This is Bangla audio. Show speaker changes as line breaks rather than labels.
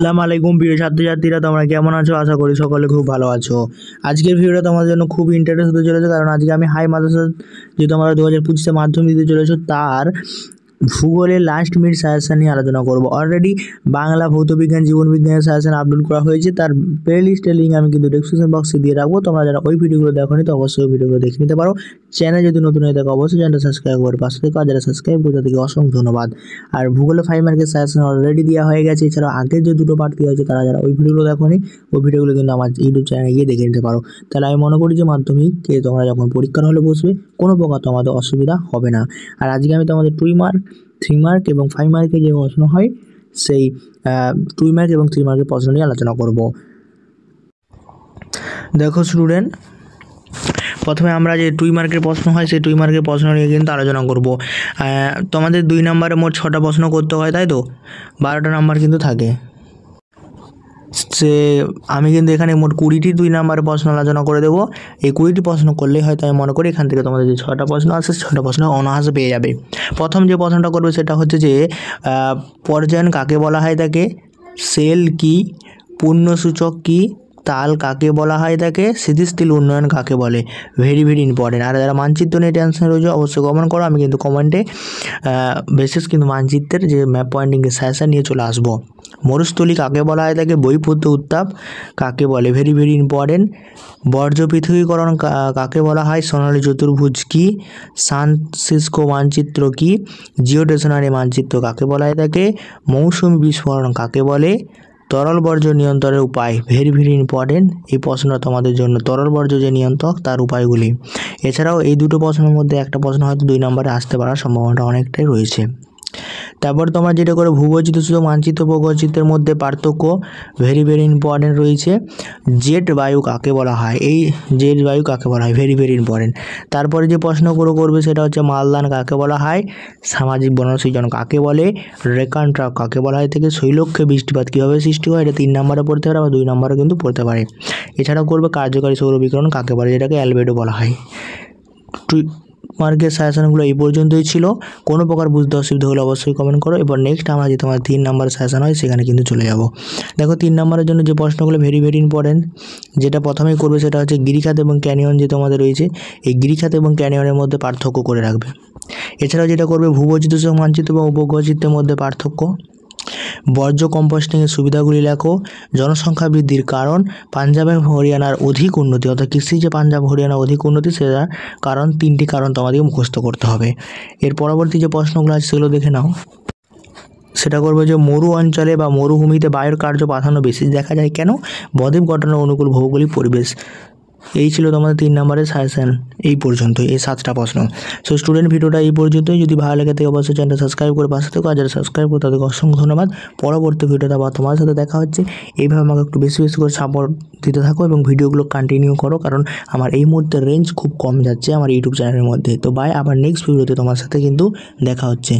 আসসালামু আলাইকুম প্রিয় ছাত্রছাত্রীরা, তোমরা কেমন আছো? আশা করি সকলে খুব ভালো আছো। আজকের ভিডিওটা তোমাদের জন্য খুব ইন্টারেস্ট হতে চলেছে, কারণ আজকে আমি হাই মাদ্রাসা যে তোমরা 2025-এ মাধ্যমিক দিতে চলেছো তার ভূগোলের লাস্ট মিনিট সাজেশন নিয়ে আলোচনা করব। অলরেডি বাংলা, ভৌতবিজ্ঞান, জীবনবিজ্ঞানের সাজেশন আপলোড করা হয়েছে, তার প্লে লিস্টের লিঙ্ক আমি কিন্তু ডেসক্রিপশন বক্সে দিয়ে রাখবো। তোমরা যারা ওই ভিডিওগুলো দেখোনি তো অবশ্যই ওই ভিডিওগুলো দেখে নিতে পারো। চ্যানেল যদি নতুন হয়ে থাকে অবশ্যই চ্যানেলটা সাবস্ক্রাইব করে পাশে থেকে, আর যারা সাবস্ক্রাইব করে তাদেরকে অসংখ্য ধন্যবাদ। আর ভূগোলে 5 মার্কের সাজেশন অলরেডি দেওয়া হয়ে গেছে। এছাড়াও আগের যে দুটো পার্ট দেওয়া হয়েছে, তারা যারা ওই ভিডিওগুলো দেখোনি ওই ভিডিওগুলো কিন্তু আমার ইউটিউব চ্যানেলে গিয়ে দেখে নিতে পারো। তাহলে আমি মনে করি যে মাধ্যমিকে তোমরা যখন পরীক্ষার হলে বসবে কোনো প্রকার তোমাদের অসুবিধা হবে না। আর আজকে আমি তোমাদের 2 মার্ক, 3 মার্ক এবং 5 মার্কে যে প্রশ্ন হয় সেই 2 মার্ক এবং 3 মার্কের প্রশ্ন নিয়ে আলোচনা করব। দেখো স্টুডেন্ট, প্রথমে আমরা যে 2 মার্কের প্রশ্ন হয় সেই 2 মার্কের প্রশ্ন নিয়ে কিন্তু আলোচনা করব। তোমাদের 2 নম্বরে মোট 6টা প্রশ্ন করতে হয়, তাই তো 12টা নাম্বার কিন্তু থাকে। সে আমি কিন্তু এখানে মোট 20টি 2 নম্বরের প্রশ্ন আলোচনা করে দেবো। এই 20টি প্রশ্ন করলেই হয়তো আমি মনে করি এখান থেকে তোমাদের যে 6টা প্রশ্ন আছে 6টা প্রশ্ন অনায়াসে পেয়ে যাবে। প্রথম যে প্রশ্নটা করবে সেটা হচ্ছে যে পর্যায়ন কাকে বলা হয় থাকে, সেল কি, পূর্ণসূচক কি, তাল কাকে বলা হয় থাকে, স্থিতিশীল উন্নয়ন কাকে বলে। Very very important. আর যারা মানচিত্র নিয়ে টেনশন রয়েছে অবশ্যই কমেন্ট করো, আমি কিন্তু কমেন্টে বিশেষ কিন্তু মানচিত্রের যে ম্যাপ পয়েন্টিংয়ের সাজেশন নিয়ে চলে আসবো। মরুস্থলী কাকে বলা হয় থাকে, বহিঃপ্রত্য উত্তাপ কাকে বলে। Very very important. বর্জ্য পৃথকীকরণ কাকে বলা হয়, সোনালী চতুর্ভুজ কি, সানসিস্কো মানচিত্র কি, জিওস্টেশনারি মানচিত্র কাকে বলা হয় থাকে, মৌসুমী বিস্ফোরণ কাকে বলে, তরল বর্জ্য নিয়ন্ত্রণের উপায়। ভেরি ভেরি ইম্পর্টেন্ট এই প্রশ্নটা তোমাদের জন্য, তরল বর্জ্য যে নিয়ন্ত্রক তার উপায়গুলি। এছাড়াও এই দুটো প্রশ্নের মধ্যে একটা প্রশ্ন হয়তো 2 নম্বরে আসতে পারার সম্ভাবনাটা অনেকটাই রয়েছে। তারপর তোমরা যেটা করে ভূবৈচিত্র্য মানচিত্র ভূবৈচিত্রের মধ্যে পার্থক্য। ভেরি ভেরি ইম্পর্টেন্ট রয়েছে। জেট বায়ু কাকে বলা হয়, এই জেট বায়ু কাকে বলা হয়, ভেরি ভেরি ইম্পর্টেন্ট। তারপরে যে প্রশ্নগুলো করবে সেটা হচ্ছে মালদান কাকে বলা হয়, সামাজিক বনসৃজন কাকে বলে, রেকান ট্রাক কাকে বলা হয় থেকে, শৈলক্ষে বৃষ্টিপাত কীভাবে সৃষ্টি হয়, এটা 3 নম্বরে পড়তে পারে বা 2 নম্বরে কিন্তু পড়তে পারে। এছাড়াও করবে কার্যকারী সৌর বিকিরণ কাকে বলে, যেটাকে অ্যালবেডো বলা হয়। মার্কের সাজেশনগুলো এই পর্যন্তই ছিল। কোনো প্রকার বুঝতে অসুবিধা হলে অবশ্যই কমেন্ট করো। এবার নেক্সট আমরা যে তোমার 3 নম্বরের সাজেশন হয় সেখানে কিন্তু চলে যাব। দেখো 3 নম্বরের জন্য যে প্রশ্নগুলো ভেরি ভেরি ইম্পর্টেন্ট, যেটা প্রথমেই করবে সেটা হচ্ছে গিরিখাত এবং ক্যানিয়ন যে তোমাদের রয়েছে, এই গিরিখাত এবং ক্যানিয়নের মধ্যে পার্থক্য করে রাখবে। এছাড়াও যেটা করবে ভূবৈচিত্র্য মানচিত্র এবং উপগ্রহচিত্রের মধ্যে পার্থক্য, বর্জ্য কম্পোস্টিংয়ের সুবিধাগুলি লেখো, জনসংখ্যা বৃদ্ধির কারণ, পাঞ্জাব এবং হরিয়ানার অধিক উন্নতি, অর্থাৎ কৃষি যে পাঞ্জাব হরিয়ানার অধিক উন্নতি সেটার কারণ 3টি কারণ তোমাদেরকে মুখস্থ করতে হবে। এর পরবর্তী যে প্রশ্নগুলো আছে সেগুলো দেখে নাও। সেটা করবে যে মরু অঞ্চলে বা মরুভূমিতে বায়ুর কার্য প্রাধান্য বেশি দেখা যায় কেন, বদ্বীপ গঠনের অনুকূল ভৌগোলিক পরিবেশ। এই ছিল তোমাদের 3 নম্বরের সাজেশন এই পর্যন্তই, এই 7টা প্রশ্ন। সো স্টুডেন্ট, ভিডিওটা এই পর্যন্তই। যদি ভালো লাগে থাকে অবশ্যই চ্যানেলটা সাবস্ক্রাইব করে পাশে থেকো, আর যারা সাবস্ক্রাইব করে তাদেরকে অসংখ্য ধন্যবাদ। পরবর্তী ভিডিওতে আবার তোমার সাথে দেখা হচ্ছে। এইভাবে আমাকে একটু বেশি বেশি করে সাপোর্ট দিতে থাকো এবং ভিডিওগুলো কন্টিনিউ করো, কারণ আমার এই মুহূর্তে রেঞ্জ খুব কম যাচ্ছে আমার ইউটিউব চ্যানেলের মধ্যে। তো বাই, আবার নেক্সট ভিডিওতে তোমার সাথে কিন্তু দেখা হচ্ছে।